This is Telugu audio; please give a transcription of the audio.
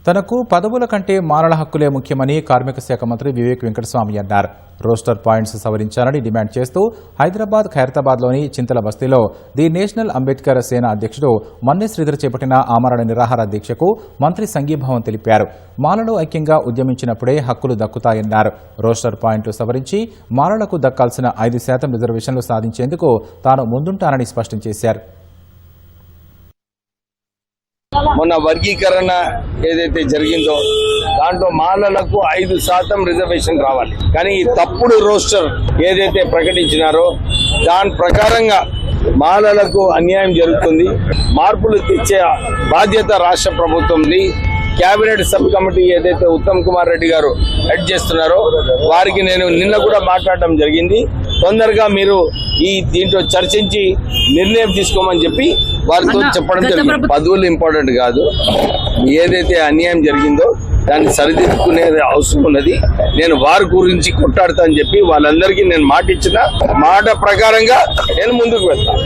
తనకు పదవుల కంటే మాలల హక్కులే ముఖ్యమని కార్మిక శాఖ మంత్రి వివేక్ వెంకటస్వామి అన్నారు. రోస్టర్ పాయింట్స్ సవరించాలని డిమాండ్ చేస్తూ హైదరాబాద్ ఖైరతాబాద్లోని చింతల బస్తీలో ది నేషనల్ అంబేద్కర్ సేన అధ్యక్షుడు మన్నె శ్రీధర్ చేపట్టిన ఆమరణ నిరాహార దీక్షకు మంత్రి సంఘీభావం తెలిపారు. మాలలు ఐక్యంగా ఉద్యమించినప్పుడే హక్కులు దక్కుతాయన్నారు. రోస్టర్ పాయింట్లు సవరించి మాలలకు దక్కాల్సిన 5% రిజర్వేషన్లు సాధించేందుకు తాను ముందుంటానని స్పష్టం చేశారు. మొన్న వర్గీకరణ ఏదైతే జరిగిందో దాంట్లో మాలలకు 5% రిజర్వేషన్ రావాలి. కానీ ఈ తప్పుడు రోస్టర్ ఏదైతే ప్రకటించినారో దాని ప్రకారంగా మాలలకు అన్యాయం జరుగుతుంది. మార్పులు తెచ్చే బాధ్యత రాష్ట్ర ప్రభుత్వంది. కేబినెట్ సబ్ కమిటీ ఏదైతే ఉత్తమ్ కుమార్ రెడ్డి గారు హెడ్ చేస్తున్నారో వారికి నేను నిన్న కూడా మాట్లాడడం జరిగింది. తొందరగా మీరు దీంట్లో చర్చించి నిర్ణయం తీసుకోమని చెప్పి వారితో చెప్పడం జరిగింది. పదవులు ఇంపార్టెంట్ కాదు, ఏదైతే అన్యాయం జరిగిందో దాన్ని సరిదిద్దుకునే అవసరం ఉన్నది. నేను వారి గురించి కొట్టాడతా అని చెప్పి వాళ్ళందరికీ నేను మాట ఇచ్చిన మాట ప్రకారంగా నేను ముందుకు వెళ్తాను.